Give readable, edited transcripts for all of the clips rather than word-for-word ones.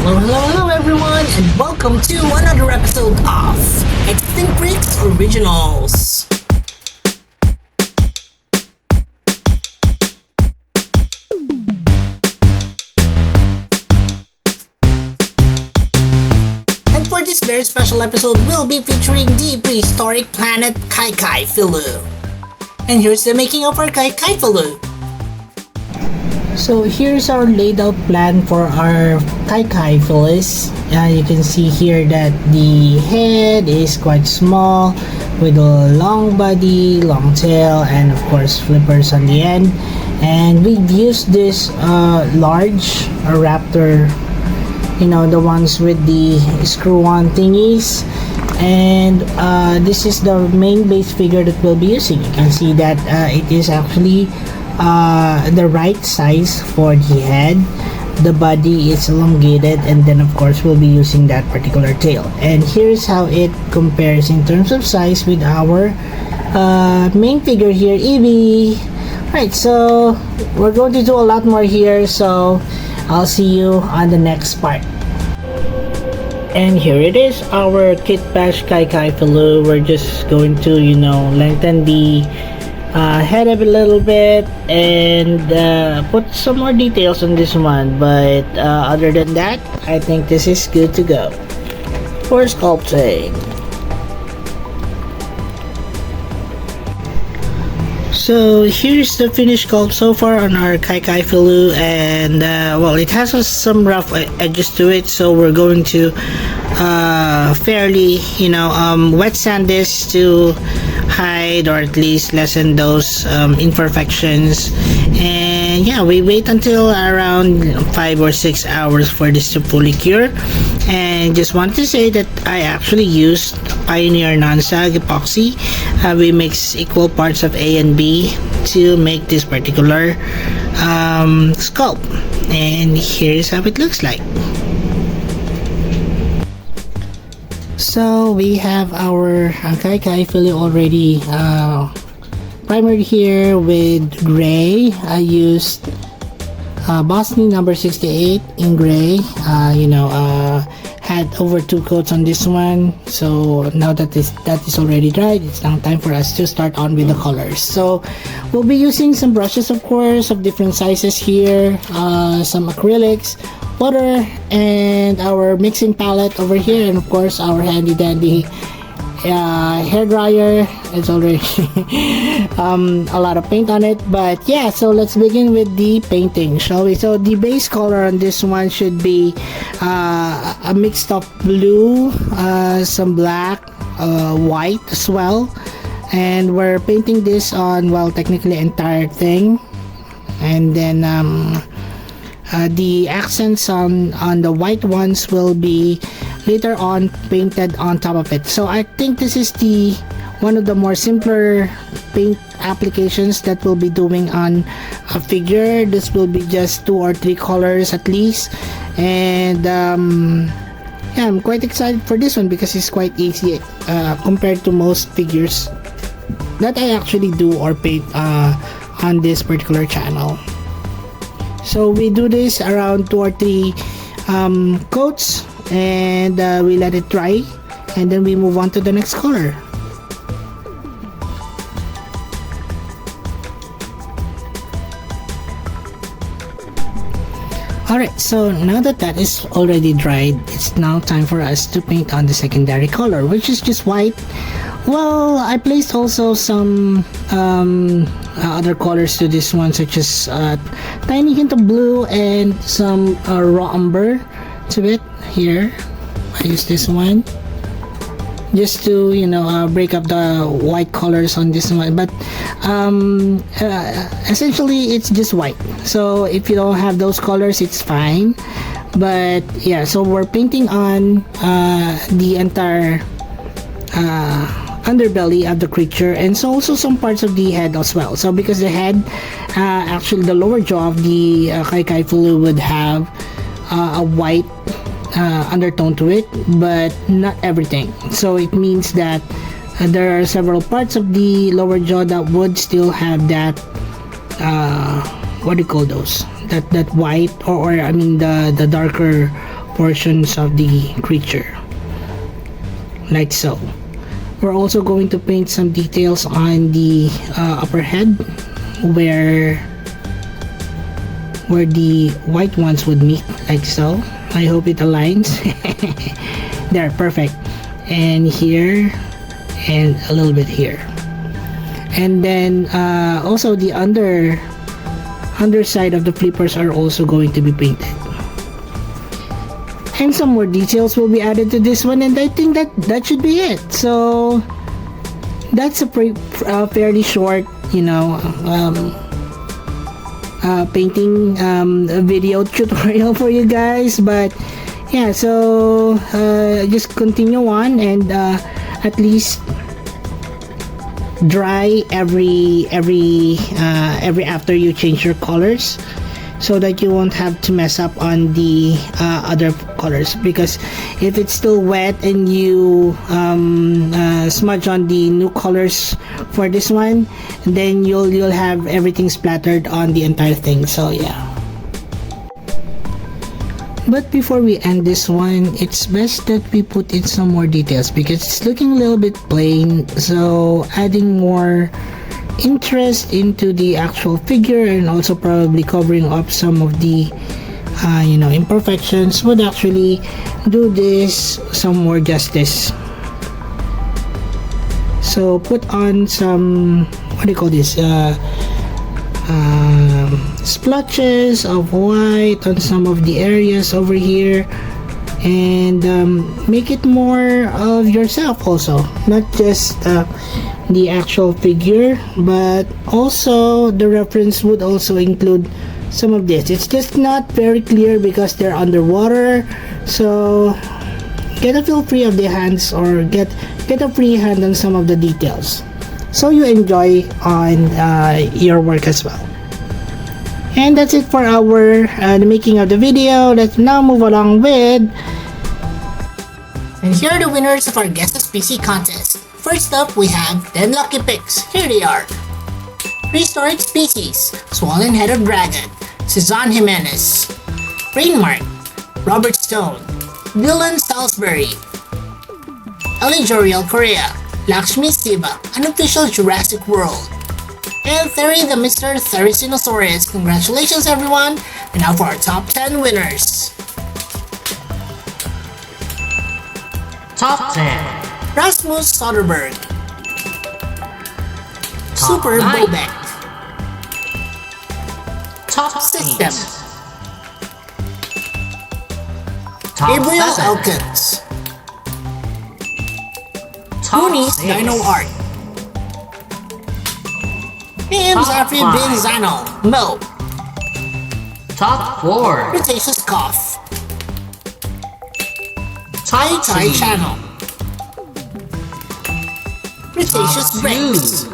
Hello everyone, and welcome to another episode of Extinct Freaks Originals. And for this very special episode, we'll be featuring the prehistoric planet Kaikaifilu. And here's the making of our Kaikaifilu. So here's our laid out plan for our Kaikaifilu. You can see here that the head is quite small with a long body, long tail, and of course flippers on the end. And we've used this large raptor, the ones with the screw-on thingies. And this is the main base figure that we'll be using. You can see that it is actually the right size for the head. The body is elongated, and then of course we'll be using that particular tail. And here's how it compares in terms of size with our main figure here, Evie. Right, so we're going to do a lot more here, so I'll see you on the next part. And here it is, our kit bash Kaikaifilu. We're just going to lengthen the head up a little bit and put some more details on this one, but other than that, I think this is good to go for sculpting. So here's the finished sculpt so far on our Kaikaifilu, and well, it has some rough edges to it, so we're going to fairly wet sand this to hide or at least lessen those imperfections. And yeah, we wait until around 5 or 6 hours for this to fully cure. And just wanted to say that I actually used Pioneer non-sag epoxy. We mix equal parts of A and B to make this particular sculpt, and here's how it looks like. So we have our Kaikaifilu already primered here with gray. I used Boston number 68 in gray. Had over 2 coats on this one. So now that is already dried, it's now time for us to start on with the colors. So we'll be using some brushes, of course, of different sizes here, some acrylics, water, and our mixing palette over here, and of course our handy dandy hair dryer. It's already a lot of paint on it, but yeah, so let's begin with the painting, shall we? So the base color on this one should be a mix of blue, some black, white as well, and we're painting this on, well, technically entire thing. And then the accents on the white ones will be later on painted on top of it. So I think this is one of the more simpler paint applications that we'll be doing on a figure. This will be just 2 or 3 colors at least, and yeah, I'm quite excited for this one because it's quite easy compared to most figures that I actually do or paint on this particular channel. So we do this around 2 or 3 coats, and we let it dry, and then we move on to the next color. Alright, so now that is already dried, it's now time for us to paint on the secondary color, which is just white. Well, I placed also some other colors to this one, such as tiny hint of blue and some raw umber to it. Here I use this one just to break up the white colors on this one, but essentially it's just white, so if you don't have those colors it's fine. But yeah, so we're painting on the entire underbelly of the creature, and so also some parts of the head as well. So because the head, actually the lower jaw of the Kaikaifilu would have a white undertone to it, but not everything. So it means that there are several parts of the lower jaw that would still have that what do you call those, that white, or I mean the darker portions of the creature, like so. We're also going to paint some details on the upper head where the white ones would meet, like so. I hope it aligns. There, perfect. And here, and a little bit here. And then also the underside of the flippers are also going to be painted. And some more details will be added to this one, and I think that should be it. So that's a fairly short, painting video tutorial for you guys. But yeah, so just continue on, and at least dry every after you change your colors, so that you won't have to mess up on the other colors, because if it's still wet and you smudge on the new colors for this one, then you'll have everything splattered on the entire thing. So yeah. But before we end this one, it's best that we put in some more details, because it's looking a little bit plain, so adding more interest into the actual figure and also probably covering up some of the imperfections would actually do this some more justice. So put on some, what do you call this, splotches of white on some of the areas over here, and make it more of yourself also, not just the actual figure, but also the reference would also include some of this. It's just not very clear because they're underwater, so get a feel free of the hands, or get a free hand on some of the details, so you enjoy on your work as well. And that's it for our the making of the video. Let's now move along with, and here are the winners of our Guess the Species contest. First up, we have 10 lucky picks. Here they are: Prehistoric Species, Swollen-Headed Dragon, Cezanne Jimenez, Rainmark, Robert Stone, Dylan Salisbury, Eligoriel Korea, Lakshmi Siva, Unofficial Jurassic World, and Theory the Mr. Therizinosaurus. Congratulations everyone! And now for our top 10 winners. Top 10. Rasmus Soderberg, Top Super 9. Bobek, Top System, 8. Top Gabriel 7. Elkins, Top Goonies 6. Dino Art, and Top Zafri 5. Bin Zano, Mo, Top 4. Cretaceous Cough, Top Tai 2. Channel, Cretaceous Top Bricks, 2.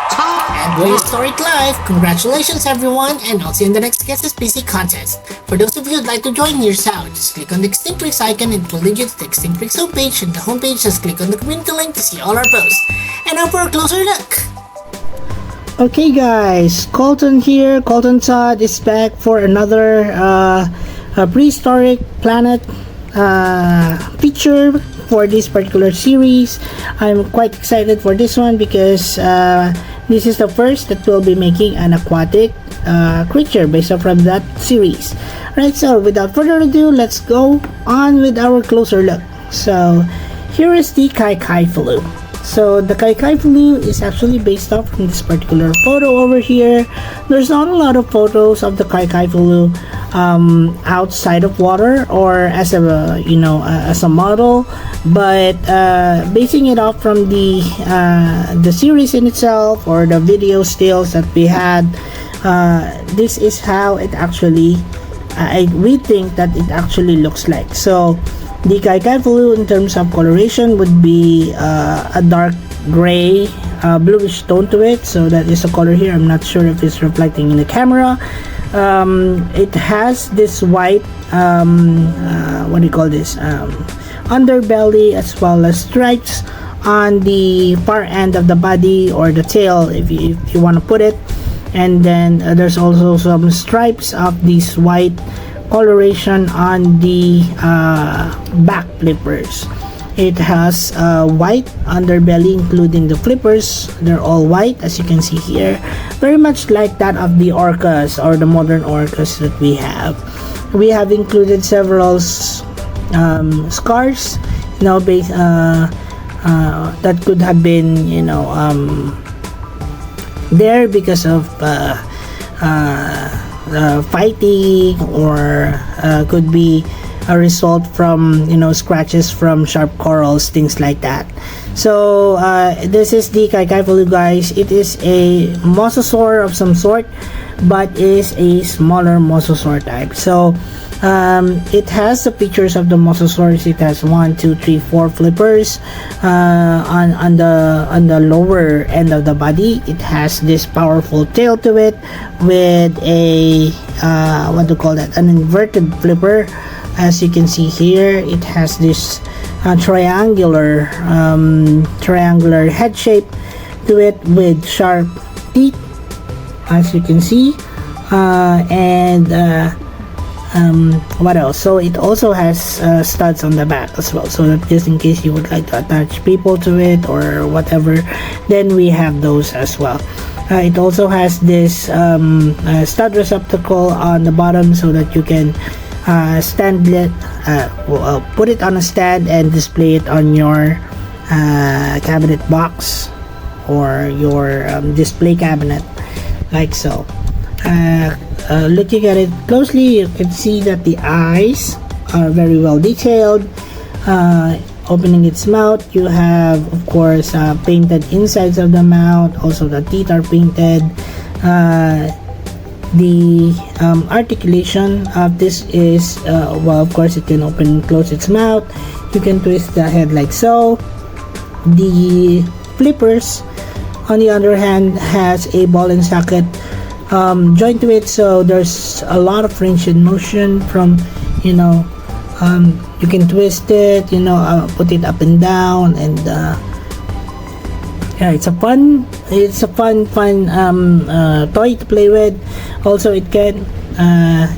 Top and 1. Prehistoric Life. Congratulations everyone, and I'll see you in the next Guess the Species contest. For those of you who'd like to join, here's how. Just click on the Extinct Bricks icon and it will lead you to the Extinct Bricks homepage, and the homepage just click on the community link to see all our posts. And now for a closer look. okay guys, Colton here. Colton Todd is back for another prehistoric planet feature for this particular series. I'm quite excited for this one because this is the first that we'll be making an aquatic creature based off from that series. Alright, so without further ado, let's go on with our closer look. So here is the Kaikaifilu. So the Kaikaifilu is actually based off from this particular photo over here. There's not a lot of photos of the Kaikaifilu outside of water or as a as a model, but basing it off from the series in itself or the video stills that we had, this is how it actually we think that it actually looks like. So the Kaikaifilu in terms of coloration would be a dark gray, bluish tone to it. So that is the color here. I'm not sure if it's reflecting in the camera. It has this white, what do you call this, underbelly, as well as stripes on the far end of the body or the tail, if you want to put it. And then there's also some stripes of these white coloration on the back flippers. It has white underbelly, including the flippers. They're all white, as you can see here, very much like that of the orcas or the modern orcas that we have. We have included several scars, you know, that could have been, you know, there because of fighting, or could be a result from, you know, scratches from sharp corals, things like that. So this is the Kaikaifilu, guys. It is a mosasaur of some sort, but is a smaller mosasaur type. So it has the features of the mosasaurs. It has 1, 2, 3, 4 flippers on the lower end of the body. It has this powerful tail to it with a what do you call that, an inverted flipper. As you can see here, it has this triangular head shape to it with sharp teeth, as you can see, and what else? So it also has studs on the back as well, so that just in case you would like to attach people to it or whatever, then we have those as well. It also has this stud receptacle on the bottom, so that you can put it on a stand and display it on your cabinet box or your display cabinet, like so. Looking at it closely, you can see that the eyes are very well detailed. Opening its mouth, you have, of course, painted insides of the mouth. Also, the teeth are painted. The articulation of this is, well, of course, it can open and close its mouth. You can twist the head like so. The flippers, on the other hand, has a ball and socket joint to it, so there's a lot of range in motion from, you know, you can twist it, you know, put it up and down, and yeah, it's a fun toy to play with. Also, it can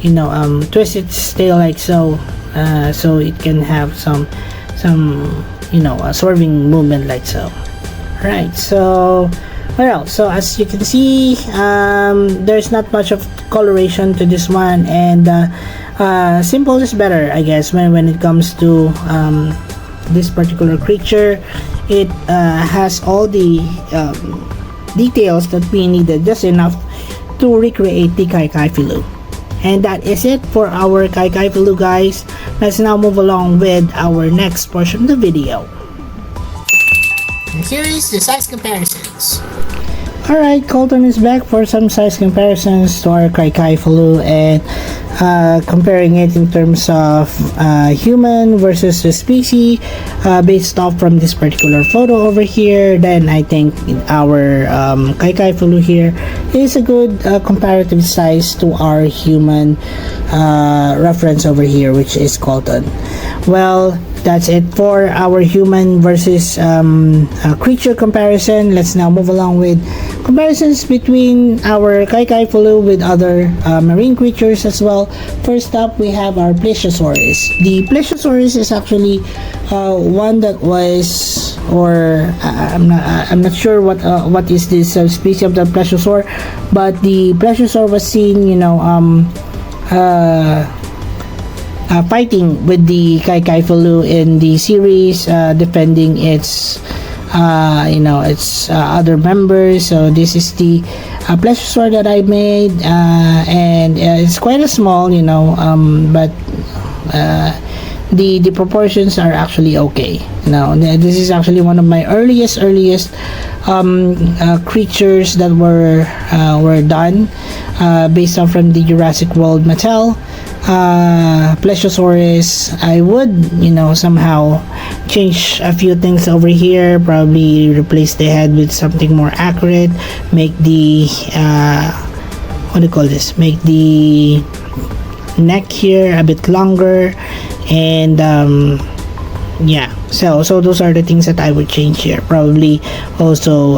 you know, twist its tail like so, so it can have some you know, swerving movement like so. Right, so well, so as you can see, there's not much of coloration to this one, and simple is better, I guess, when it comes to this particular creature. It has all the details that we needed, just enough to recreate the Kaikaifilu. And that is it for our Kaikaifilu, guys. Let's now move along with our next portion of the video. And here is the size comparisons. Alright, Colton is back for some size comparisons to our Kaikaifilu, and comparing it in terms of human versus the species, based off from this particular photo over here. Then I think our Kaikaifilu here is a good comparative size to our human reference over here, which is Colton. Well, that's it for our human versus creature comparison. Let's now move along with comparisons between our Kaikaifilu with other marine creatures as well. First up, we have our Plesiosaurus. The Plesiosaurus is actually one that was, or I'm not sure what is this species of the Plesiosaur, but the Plesiosaur was seen, you know, fighting with the Kaikaifilu in the series, defending its you know, its other members. So this is the Plesiosaur that I made, and it's quite a small, you know, but the proportions are actually okay. Now, this is actually one of my earliest creatures that were done based on from the Jurassic World Mattel. Plesiosaurus, I would, you know, somehow change a few things over here, probably replace the head with something more accurate, make the what do you call this, make the neck here a bit longer, and yeah, so those are the things that I would change here. Probably also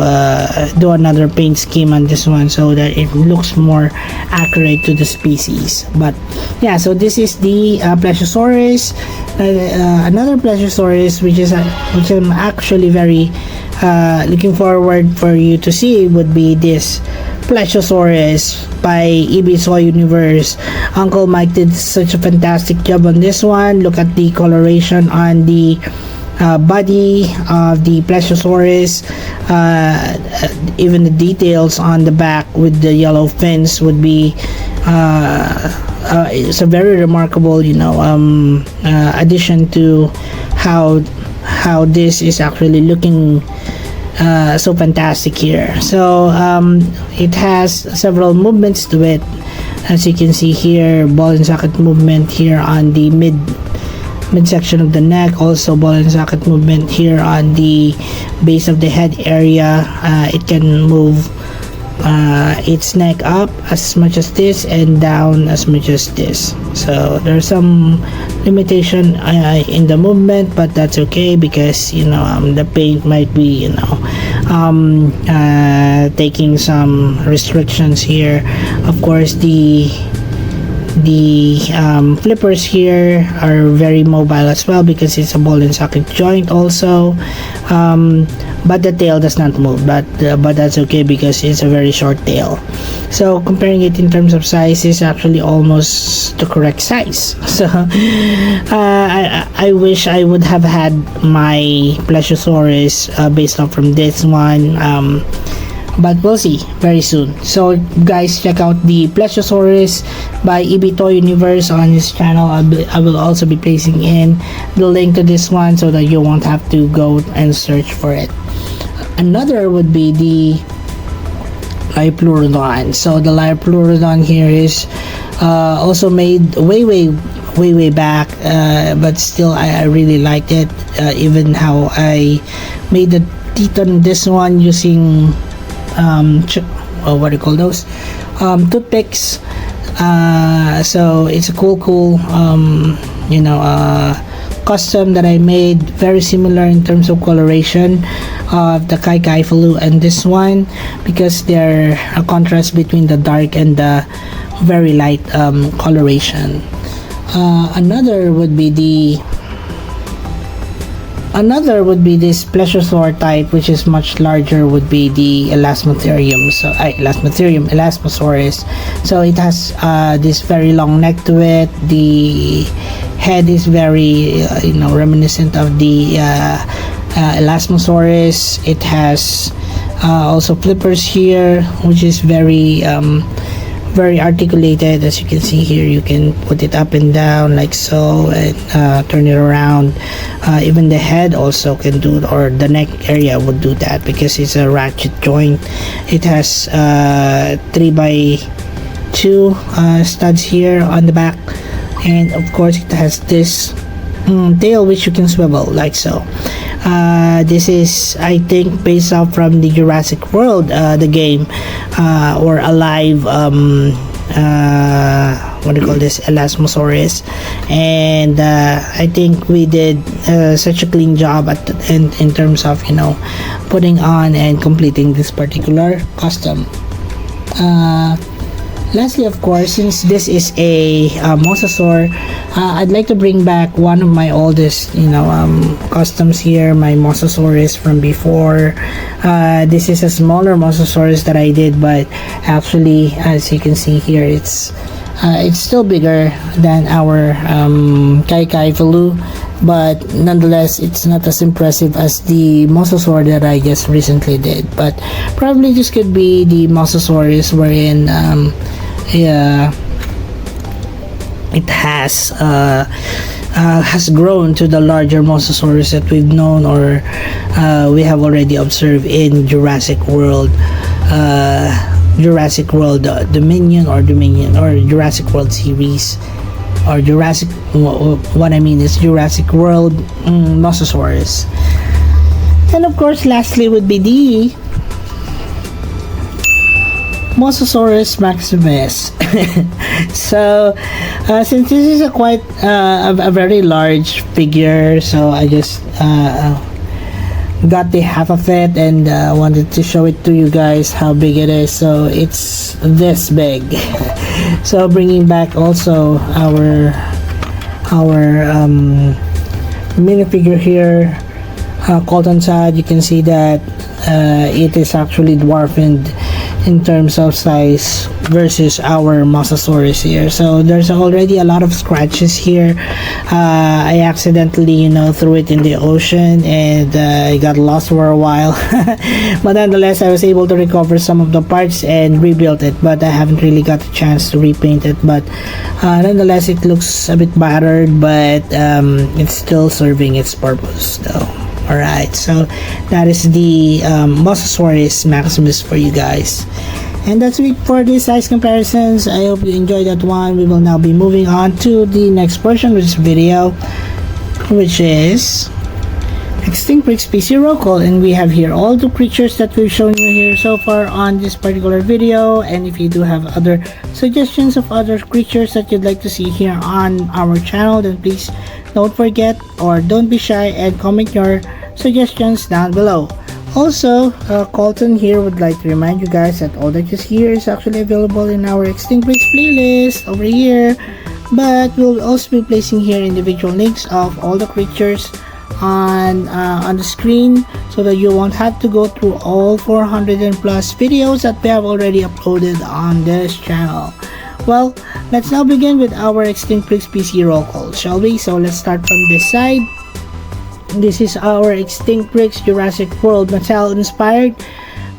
do another paint scheme on this one so that it looks more accurate to the species. But yeah, so this is the Plesiosaurus. Another Plesiosaurus which I'm actually very looking forward for you to see would be this Plesiosaurus by Ibisoy Universe. Uncle Mike did such a fantastic job on this one. Look at the coloration on the body of the Plesiosaurus. Even the details on the back with the yellow fins would be it's a very remarkable, addition to how this is actually looking so fantastic here. So it has several movements to it, as you can see here. Ball and socket movement here on the midsection of the neck, also ball and socket movement here on the base of the head area. It can move its neck up as much as this and down as much as this. So there's some limitation in the movement, but that's okay because the paint might be taking some restrictions here. Of course, the flippers here are very mobile as well because it's a ball and socket joint also, but the tail does not move, but that's okay because it's a very short tail. So comparing it in terms of size is actually almost the correct size. So I wish I would have had my Plesiosaurus based off from this one, but we'll see very soon. So guys, check out the Plesiosaurus by Ibito Universe on his channel. I will also be placing in the link to this one so that you won't have to go and search for it. Another would be the Lioplurodon. So the Lioplurodon here is also made way back, but still I really liked it. Even how I made the teeth on this one using what do you call those, toothpicks. So it's a cool custom that I made, very similar in terms of coloration of the Kaikaifilu and this one, because they're a contrast between the dark and the very light coloration. Another would be this plesiosaur type, which is much larger, would be the Elasmotherium. So Elasmosaurus. So it has this very long neck to it. The head is very reminiscent of the Elasmosaurus. It has also flippers here, which is very articulated. As you can see here, you can put it up and down like so and turn it around. Even the head also can do, or the neck area would do that because it's a ratchet joint. It has 3x2 studs here on the back, and of course it has this tail which you can swivel like so. This is, I think, based off from the Jurassic World, the game, or Alive, what do you call this, Elasmosaurus, and I think we did such a clean job in terms of putting on and completing this particular custom. Lastly, of course, since this is a mosasaur, I'd like to bring back one of my oldest, customs here, my mosasaurus from before. This is a smaller mosasaurus that I did, but actually, as you can see here, it's still bigger than our Kaikaifilu, but nonetheless, it's not as impressive as the mosasaur that I just recently did. But probably this could be the mosasaurus wherein it has grown to the larger mosasaurus that we've known, or we have already observed in Jurassic World Dominion or Jurassic World series, or Jurassic, what I mean is Jurassic World Mosasaurus. And of course, lastly would be the Mosasaurus maximus. So since this is a quite a very large figure, so I just got the half of it and wanted to show it to you guys how big it is. So it's this big. So bringing back also our minifigure here, Colton side, you can see that it is actually dwarfened in terms of size versus our Mosasaurus here. So there's already a lot of scratches here. I accidentally, threw it in the ocean and I got lost for a while. But nonetheless, I was able to recover some of the parts and rebuild it, but I haven't really got the chance to repaint it. But nonetheless, it looks a bit battered, but it's still serving its purpose though. Alright, so that is the Mosasaurus maximus for you guys. And that's it for these size comparisons. I hope you enjoyed that one. We will now be moving on to the next portion of this video, which is Extinct Breed Species Roll Call. And we have here all the creatures that we've shown you here so far on this particular video. And if you do have other suggestions of other creatures that you'd like to see here on our channel, then please don't forget or don't be shy and comment your suggestions down below. Also, Colton here would like to remind you guys that all that you see here is actually available in our Extinct Breeds playlist over here, but we'll also be placing here individual links of all the creatures on the screen, so that you won't have to go through all 400 and plus videos that we have already uploaded on this channel. Well, let's now begin with our Extinct Breed Species roll call, shall we? So let's start from this side. This is our Extinct Breed Jurassic World Mattel inspired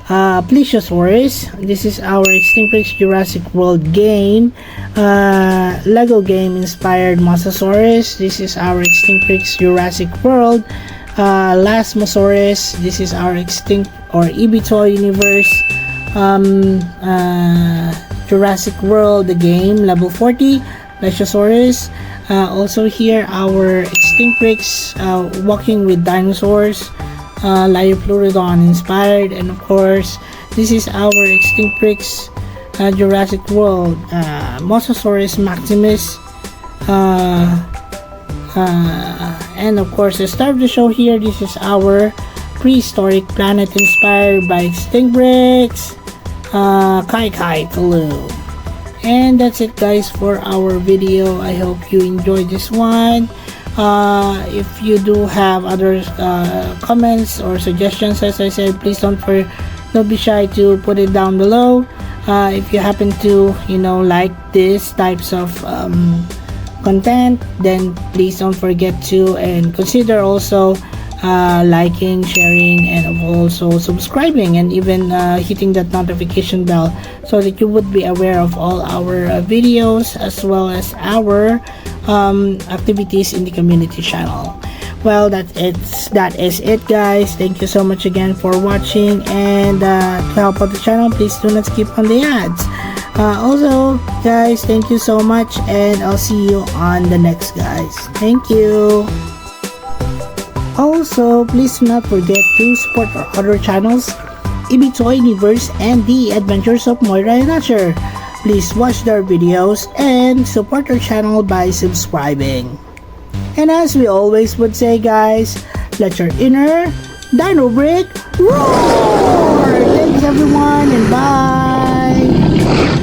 Plesiosaurus. This is our Extinct Breed Jurassic World game Lego game inspired Mosasaurus. This is our Extinct Breed Jurassic World Lasmosaurus. This is our Extinct or EB Toy Universe Jurassic World the game level 40 Plesiosaurus. Also here our Extinct Breed Walking with Dinosaurs Liopleurodon inspired, and of course this is our Extinct Breed Jurassic World Mosasaurus maximus, and of course the star of the show here, this is our Prehistoric Planet inspired by Extinct Breed Kaikaifilu. And that's it guys for our video. I hope you enjoyed this one. If you do have other comments or suggestions, as I said, please don't be shy to put it down below. If you happen to like these types of content, then please don't forget to and consider also liking, sharing, and also subscribing, and even hitting that notification bell, so that you would be aware of all our videos as well as our activities in the community channel. Well, that is it guys. Thank you so much again for watching, and to help out the channel, please do not skip on the ads. Also guys, thank you so much, and I'll see you on the next guys. Thank you. Also, please do not forget to support our other channels, EB Toy Universe and The Adventures of Moira and Asher. Please watch their videos and support our channel by subscribing. And as we always would say guys, let your inner dino breed roar! Thanks everyone, and bye!